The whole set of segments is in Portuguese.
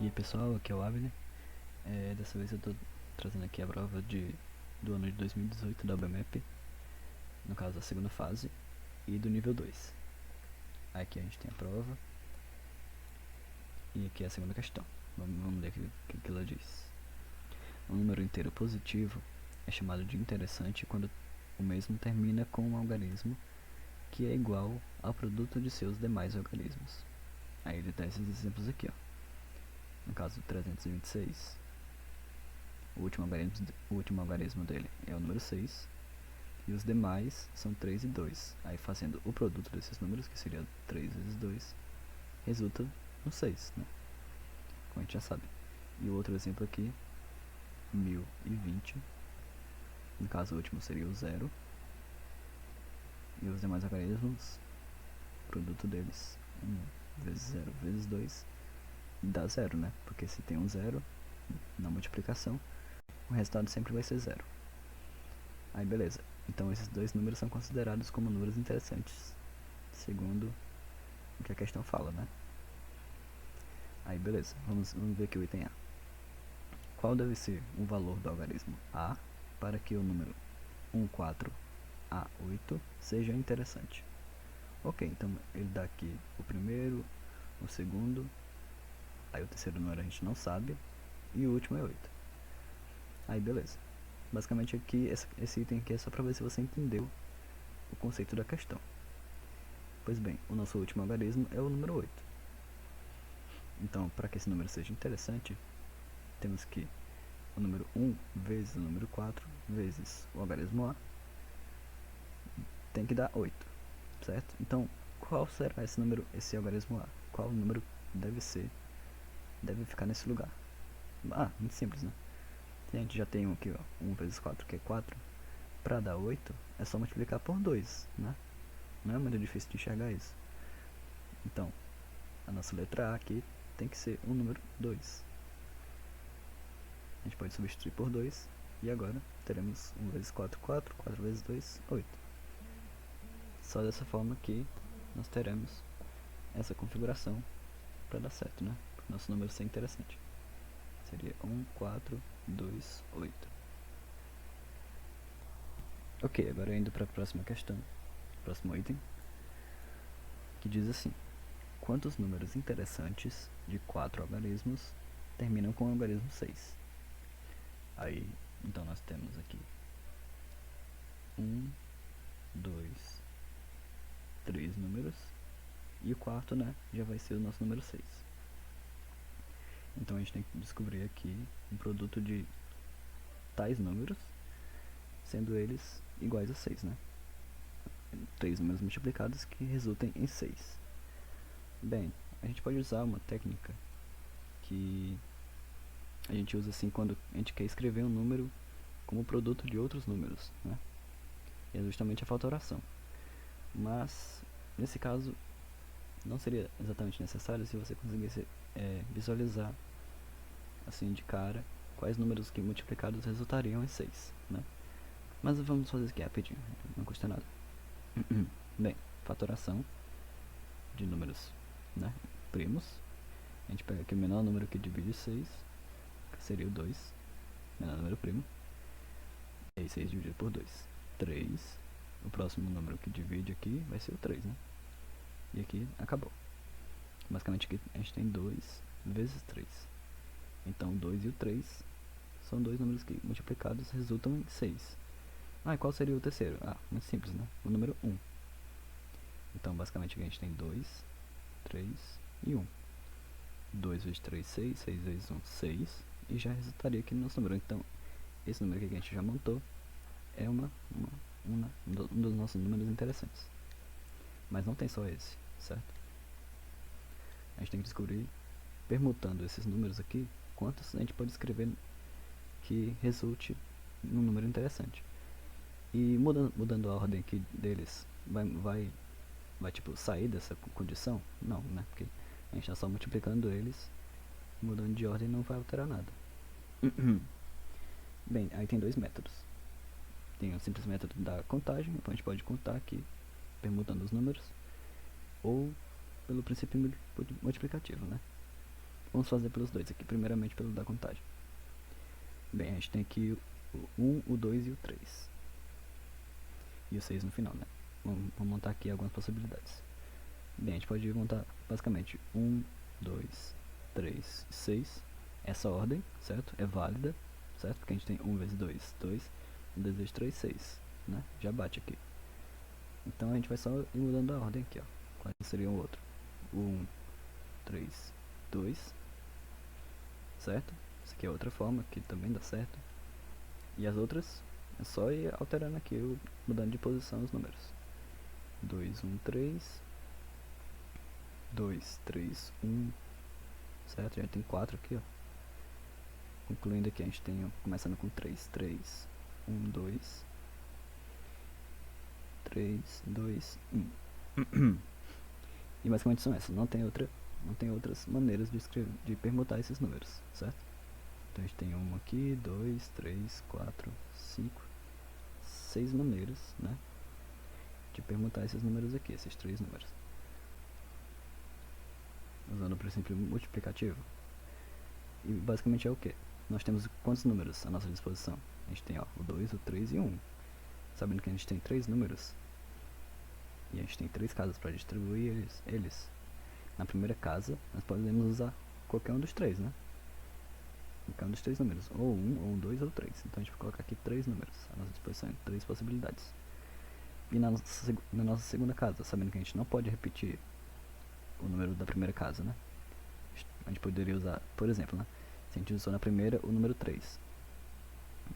E aí pessoal, aqui é o Abner. Dessa vez eu tô trazendo aqui a prova do ano de 2018 da BMAP, no caso a segunda fase, e do nível 2. Aqui a gente tem a prova, e aqui é a segunda questão. Vamos ler o que ela diz. Um número inteiro positivo é chamado de interessante quando o mesmo termina com um algarismo que é igual ao produto de seus demais algarismos. Aí ele dá esses exemplos aqui, ó. No caso do 326, o último algarismo dele é o número 6, e os demais são 3 e 2. Aí fazendo o produto desses números, que seria 3 vezes 2, resulta no 6, né? Como a gente já sabe. E o outro exemplo aqui, 1020, no caso o último seria o 0, e os demais algarismos, o produto deles, 1 vezes 0 vezes 2, dá 0, né? Porque se tem um 0 na multiplicação, o resultado sempre vai ser 0. Aí beleza, então esses dois números são considerados como números interessantes, segundo o que a questão fala, né? Aí beleza, vamos ver aqui o item A. Qual deve ser o valor do algarismo A para que o número 14A8 seja interessante? Ok, então ele dá aqui o primeiro, o segundo, aí o terceiro número a gente não sabe, e o último é 8. Aí beleza. Basicamente aqui, esse item aqui é só para ver se você entendeu o conceito da questão. Pois bem, o nosso último algarismo é o número 8. Então, para que esse número seja interessante, temos que o número 1 vezes o número 4 vezes o algarismo A tem que dar 8, certo? Então, qual será esse algarismo A? Qual número deve ficar nesse lugar? Muito simples, né? Se a gente já tem aqui, ó, 1 vezes 4, que é 4, para dar 8, é só multiplicar por 2, né? Não é muito difícil de enxergar isso. Então, a nossa letra A aqui tem que ser o número 2. A gente pode substituir por 2, e agora teremos 1 vezes 4, 4, 4 vezes 2, 8. Só dessa forma que nós teremos essa configuração para dar certo, né? Para o nosso número ser interessante. Seria 1, 4, 2, 8. Ok, agora indo para a próxima questão, próximo item, que diz assim: quantos números interessantes de 4 algarismos terminam com o algarismo 6? Aí, então nós temos aqui 1, 2, 3 números, e o quarto, né, já vai ser o nosso número 6. Então a gente tem que descobrir aqui um produto de tais números, sendo eles iguais a 6, né? 3 números multiplicados que resultem em 6. Bem, a gente pode usar uma técnica que a gente usa assim quando a gente quer escrever um número como produto de outros números, né? E é justamente a fatoração. Mas, nesse caso, não seria exatamente necessário se você conseguisse visualizar, assim de cara, quais números que multiplicados resultariam em 6, né? Mas vamos fazer isso aqui rapidinho, não custa nada. Bem, fatoração de números, né, primos. A gente pega aqui o menor número que divide 6, que seria o 2, menor número primo. E aí 6 dividido por 2, 3. O próximo número que divide aqui vai ser o 3, né? E aqui acabou. Basicamente aqui a gente tem 2 vezes 3. Então o 2 e o 3 são dois números que multiplicados resultam em 6. E qual seria o terceiro? Muito simples, né? O número 1. Então basicamente aqui a gente tem 2, 3 e 1. 2 vezes 3, 6, 6 vezes 1, 6, e já resultaria aqui no nosso número. Então esse número aqui que a gente já montou é um dos nossos números interessantes. Mas não tem só esse, certo? A gente tem que descobrir, permutando esses números aqui, quantos a gente pode escrever que resulte num número interessante. E mudando a ordem aqui deles, vai tipo sair dessa condição? Não, né? Porque a gente está só multiplicando eles, mudando de ordem não vai alterar nada. Bem, aí tem dois métodos. Tem o simples método da contagem, então a gente pode contar aqui, permutando os números, ou pelo princípio multiplicativo, né? Vamos fazer pelos dois aqui, primeiramente pelo da contagem. Bem, a gente tem aqui o 1, o 2 e o 3. E o 6 no final, né? Vamos montar aqui algumas possibilidades. Bem, a gente pode montar basicamente 1, 2, 3, 6. Essa ordem, certo? É válida, certo? Porque a gente tem 1 vezes 2, 2. 1 vezes 2, 3, 6, né? Já bate aqui. Então a gente vai só ir mudando a ordem aqui, ó. Qual seria o outro? 1, 3, 2, certo? Essa aqui é outra forma, que também dá certo. E as outras é só ir alterando aqui, mudando de posição os números. 2, 1, 3, 2, 3, 1, certo? Já tem 4 aqui, ó. Concluindo aqui, a gente tem, ó, começando com 3, 3, 1, 2, 3, 2, 1. E basicamente são essas, não tem outras maneiras de permutar esses números, certo? Então a gente tem 1 aqui, 2, 3, 4, 5, 6 maneiras, né, de permutar esses números aqui, esses 3 números. Usando o princípio multiplicativo. E basicamente é o que? Nós temos quantos números à nossa disposição? A gente tem, ó, o 2, o 3 e o 1. Sabendo que a gente tem 3 números, e a gente tem 3 casas para distribuir eles. Na primeira casa, nós podemos usar qualquer um dos 3, né? Qualquer um dos 3 números, ou 1, ou 2, ou 3. Então a gente vai colocar aqui 3 números à nossa disposição, 3 possibilidades. E na nossa segunda casa, sabendo que a gente não pode repetir o número da primeira casa, né? A gente poderia usar, por exemplo, né? Se a gente usou na primeira o número 3,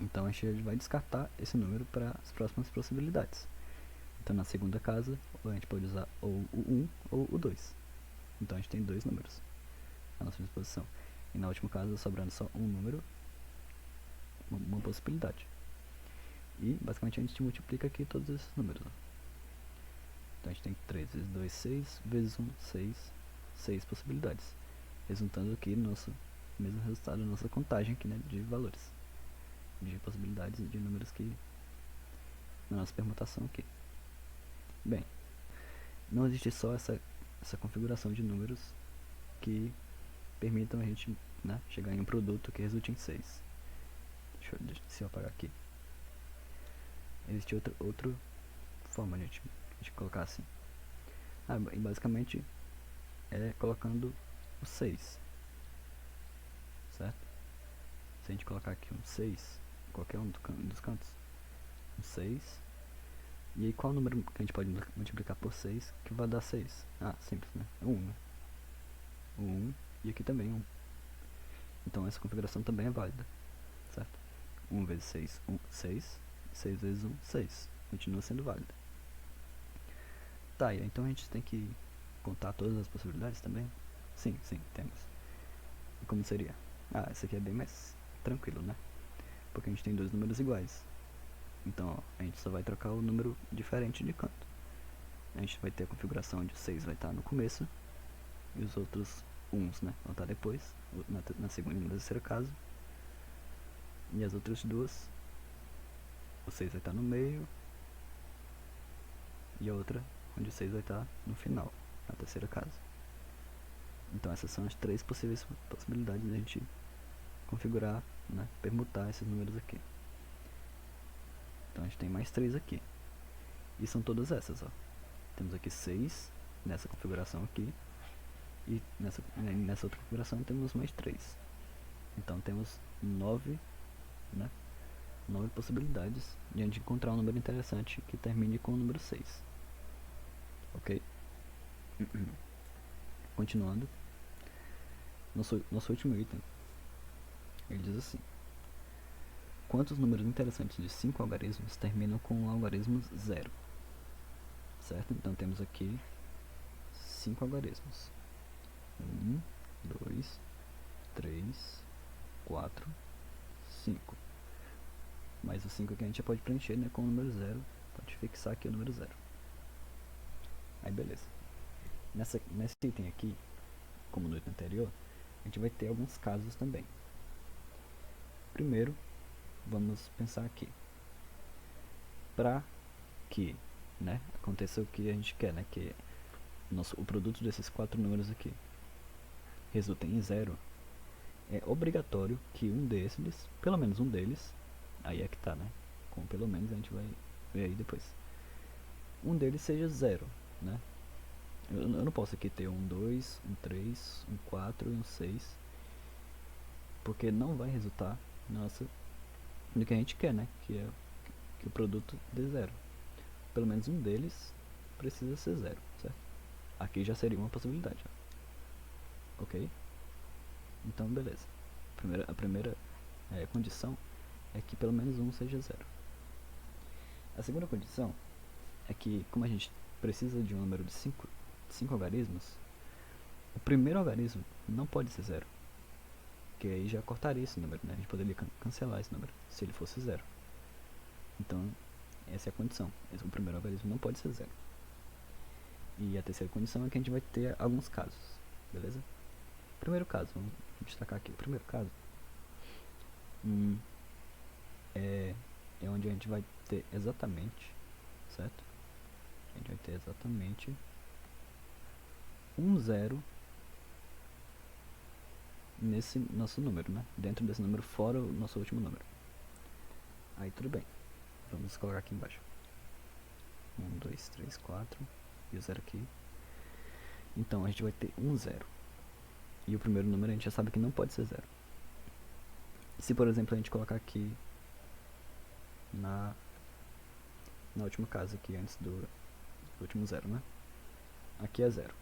então a gente vai descartar esse número para as próximas possibilidades. Então na segunda casa, a gente pode usar ou o 1 ou o 2. Então a gente tem 2 números à nossa disposição. E na última casa, sobrando só um número, uma possibilidade. E basicamente a gente multiplica aqui todos esses números, ó. Então a gente tem 3 vezes 2, 6, vezes 1, 6, 6 possibilidades, resultando aqui no nosso mesmo resultado da nossa contagem aqui, né, de valores, de possibilidades de números que na nossa permutação aqui. Bem, não existe só essa configuração de números que permitam a gente, né, chegar em um produto que resulte em 6. Deixa eu apagar aqui. Existe outra forma de a gente colocar assim. E basicamente é colocando o 6, certo? Se a gente colocar aqui um 6, qualquer um dos cantos, um 6, e aí qual número que a gente pode multiplicar por 6 que vai dar 6? Simples, né? 1, né? 1, e aqui também 1. Então essa configuração também é válida, certo? 1 vezes 6, 6. 6 vezes 1, 6. Continua sendo válida. Tá, e então a gente tem que contar todas as possibilidades também? Sim, temos. E como seria? Essa aqui é bem mais tranquilo, né? Porque a gente tem 2 números iguais. Então, ó, a gente só vai trocar o número diferente de canto. A gente vai ter a configuração onde o 6 vai estar no começo e os outros 1s, né, vão estar depois, na segunda e na terceira casa. E as outras duas, o 6 vai estar no meio e a outra onde o 6 vai estar no final, na terceira casa. Então essas são as 3 possíveis possibilidades de a gente configurar, né, permutar esses números aqui. Então a gente tem mais 3 aqui. E são todas essas, ó. Temos aqui 6 nessa configuração aqui. E nessa outra configuração temos mais 3. Então temos 9, né, 9 possibilidades de a gente encontrar um número interessante que termine com o número 6. Ok? Continuando. Nosso último item, ele diz assim: quantos números interessantes de 5 algarismos terminam com o algarismo 0? Certo? Então temos aqui 5 algarismos. 1, 2, 3, 4, 5. Mas o 5 aqui a gente já pode preencher, né, com o número 0. Pode fixar aqui o número 0. Aí beleza. Nesse item aqui, como no item anterior, a gente vai ter alguns casos também. Primeiro, vamos pensar aqui. Para que, né, aconteça o que a gente quer, né, que o produto desses 4 números aqui resultem em 0, é obrigatório que um desses, pelo menos um deles, aí é que tá, né? Com pelo menos a gente vai ver aí depois. Um deles seja zero, né? Eu não posso aqui ter um 2, um 3, um 4 e um 6, porque não vai resultar nossa, no que a gente quer, né? Que é que o produto dê zero. Pelo menos um deles precisa ser zero, certo? Aqui já seria uma possibilidade, ó. Ok? Então, beleza. A primeira condição é que pelo menos um seja zero. A segunda condição é que, como a gente precisa de um número de 5 algarismos, o primeiro algarismo não pode ser zero, que aí já cortaria esse número, né? A gente poderia cancelar esse número se ele fosse zero. Então, essa é a condição. O primeiro algarismo não pode ser zero. E a terceira condição é que a gente vai ter alguns casos, beleza? Primeiro caso, vamos destacar aqui. O primeiro caso é onde a gente vai ter exatamente, certo? A gente vai ter exatamente um zero nesse nosso número, né? Dentro desse número, fora o nosso último número. Aí tudo bem. Vamos colocar aqui embaixo. 1, 2, 3, 4 e o zero aqui. Então a gente vai ter um zero. E o primeiro número a gente já sabe que não pode ser zero. Se por exemplo a gente colocar aqui na última casa aqui, antes do último zero, né? Aqui é zero.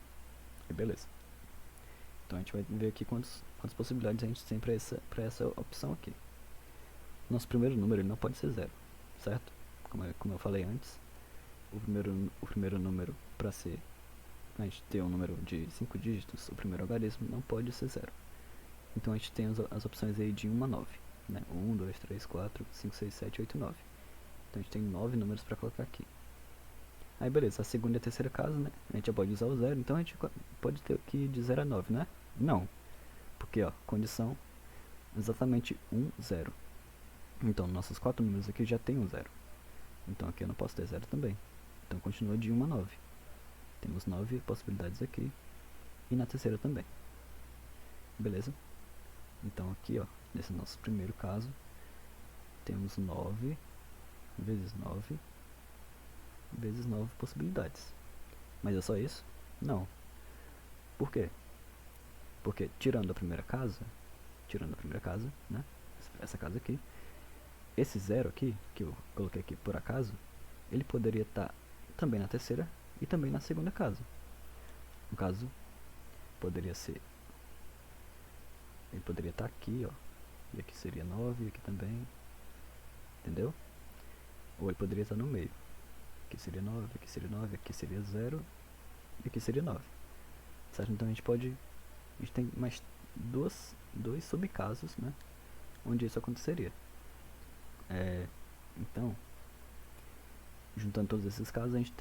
E beleza. Então a gente vai ver aqui quantas possibilidades a gente tem para essa opção aqui. Nosso primeiro número ele não pode ser zero, certo? Como eu falei antes, o primeiro número para a gente ter um número de 5 dígitos, o primeiro algarismo não pode ser zero. Então a gente tem as opções aí de 1 a 9, né? 1, 2, 3, 4, 5, 6, 7, 8, 9. Então a gente tem 9 números para colocar aqui. Aí beleza, a segunda e a terceira casa, né? A gente já pode usar o zero, então a gente pode ter aqui de 0 a 9, né? Não, porque ó, condição exatamente 1, 0. Então nossos 4 números aqui já tem um 0. Então aqui eu não posso ter 0 também. Então continua de 1 a 9. Temos 9 possibilidades aqui. E na terceira também. Beleza? Então aqui, ó, nesse nosso primeiro caso, temos 9 vezes 9 vezes 9 possibilidades. Mas é só isso? Não. Por quê? Porque tirando a primeira casa, né? Essa casa aqui, esse zero aqui, que eu coloquei aqui por acaso, ele poderia estar também na terceira e também na segunda casa. No caso, poderia ser... ele poderia estar aqui, ó. E aqui seria 9, aqui também. Entendeu? Ou ele poderia estar no meio. Aqui seria 9, aqui seria 9, aqui seria 0 e aqui seria 9. Certo? Então a gente tem mais dois subcasos, né? Onde isso aconteceria. Então, juntando todos esses casos, a gente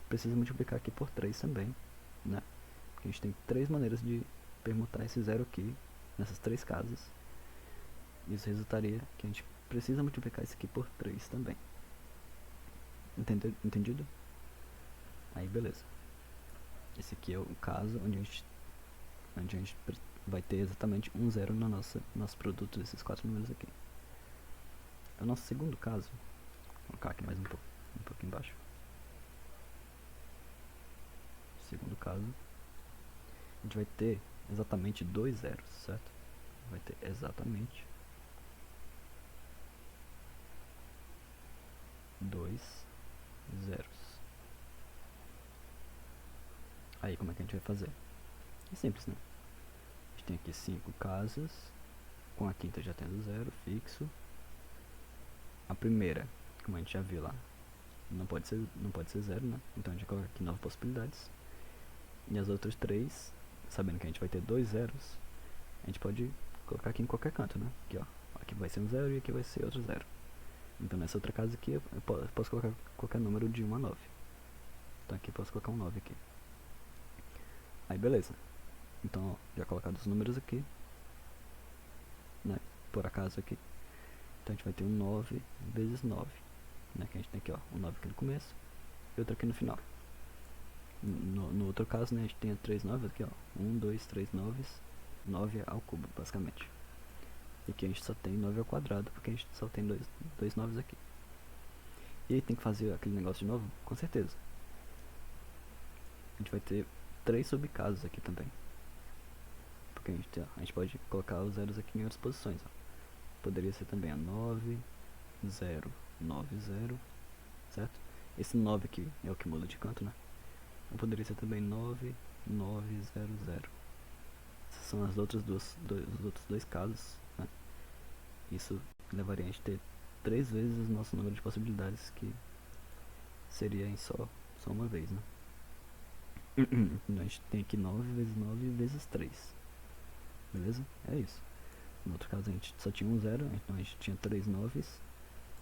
precisa multiplicar aqui por 3 também, né? Porque a gente tem 3 maneiras de permutar esse zero aqui, nessas 3 casas. Isso resultaria que a gente precisa multiplicar isso aqui por 3 também. Entendido? Aí beleza. Esse aqui é o caso onde a gente vai ter exatamente um zero no nosso produto desses 4 números aqui. O nosso segundo caso, vou colocar aqui mais um pouco embaixo. Segundo caso, a gente vai ter exatamente 2 zeros, certo? Vai ter exatamente 2 zeros. Aí como é que a gente vai fazer? É simples, né? A gente tem aqui 5 casas, com a quinta já tendo zero fixo. A primeira, como a gente já viu lá, não pode ser zero, né? Então a gente coloca aqui 9 possibilidades. E as outras 3, sabendo que a gente vai ter 2 zeros, a gente pode colocar aqui em qualquer canto, né? Aqui, ó. Aqui vai ser um 0 e aqui vai ser outro 0. Então nessa outra casa aqui eu posso colocar qualquer número de 1 a 9. Então aqui eu posso colocar um 9 aqui. Aí beleza. Então ó, já colocados os números aqui, né? Por acaso aqui. Então a gente vai ter um 9 vezes 9, né? Que a gente tem aqui, ó, um 9 aqui no começo e outro aqui no final. No outro caso, né, a gente tem 3 9 aqui, ó. 1, 2, 3 9, 9 ao cubo, basicamente. E aqui a gente só tem 9 ao quadrado, porque a gente só tem dois 9 aqui. E aí tem que fazer aquele negócio de novo? Com certeza. A gente vai ter 3 subcasos aqui também. Porque a gente pode colocar os zeros aqui em outras posições. Ó. Poderia ser também a 9, 0, 9, 0, certo? Esse 9 aqui é o que muda de canto, né? Ou poderia ser também 9, 9, 0, 0. Essas são as outras os outros dois casos, né? Isso levaria a gente a ter 3 vezes o nosso número de possibilidades, que seria em só uma vez, né? Então a gente tem aqui 9 vezes 9 vezes 3. Beleza? É isso. No outro caso a gente só tinha um 0, então a gente tinha 3 9s.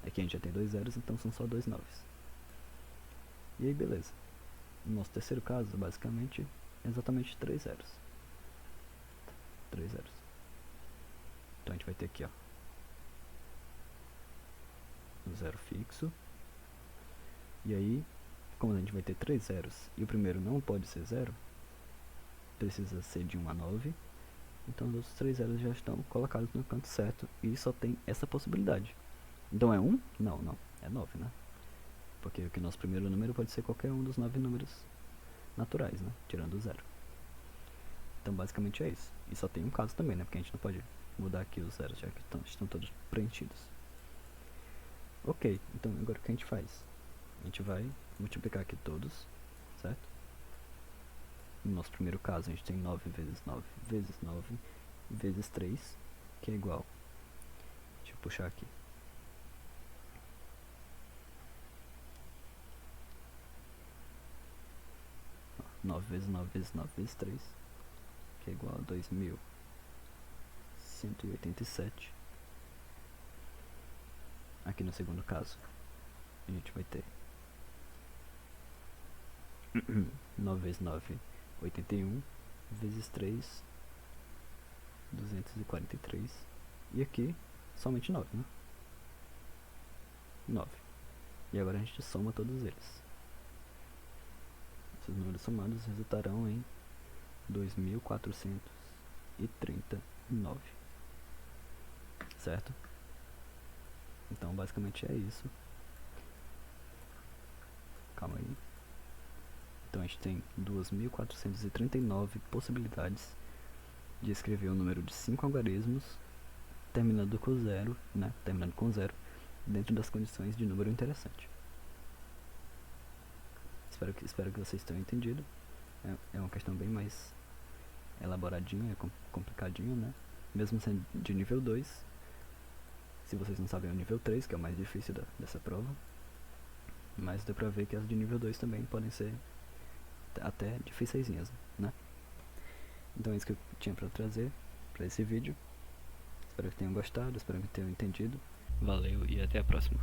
Aqui a gente já tem 2 zeros, então são só 2 9s. E aí beleza. No nosso terceiro caso, basicamente, é exatamente 3 zeros. 3 zeros. Então a gente vai ter aqui, ó, o zero fixo. E aí, como a gente vai ter 3 zeros e o primeiro não pode ser 0, precisa ser de 1 a 9. Então os outros 3 zeros já estão colocados no canto certo e só tem essa possibilidade. Então é 1? Não, não. É 9, né? Porque o nosso primeiro número pode ser qualquer um dos 9 números naturais, né? Tirando o 0. Então basicamente é isso. E só tem um caso também, né? Porque a gente não pode mudar aqui os zeros, já que estão todos preenchidos. Ok, então agora o que a gente faz? A gente vai multiplicar aqui todos, certo? No nosso primeiro caso, a gente tem 9 vezes 9 vezes 9 vezes 3, que é igual. Deixa eu puxar aqui. Ó, 9 vezes 9 vezes 9 vezes 3, que é igual a 2187. Aqui no segundo caso, a gente vai ter 9 vezes 9, 81, vezes 3, 243. E aqui, somente 9, né? 9. E agora a gente soma todos eles. Esses números somados resultarão em 2439. Certo? Então basicamente é isso. Calma aí. Então a gente tem 2439 possibilidades de escrever um número de 5 algarismos terminando com 0, né? Terminando com 0, dentro das condições de número interessante. Espero que vocês tenham entendido. É uma questão bem mais elaboradinha, é complicadinho, né? Mesmo sendo de nível 2. Se vocês não sabem, é o nível 3, que é o mais difícil dessa prova. Mas deu pra ver que as de nível 2 também podem ser até dificeizinhas, né? Então é isso que eu tinha pra trazer pra esse vídeo. Espero que tenham gostado, espero que tenham entendido. Valeu e até a próxima.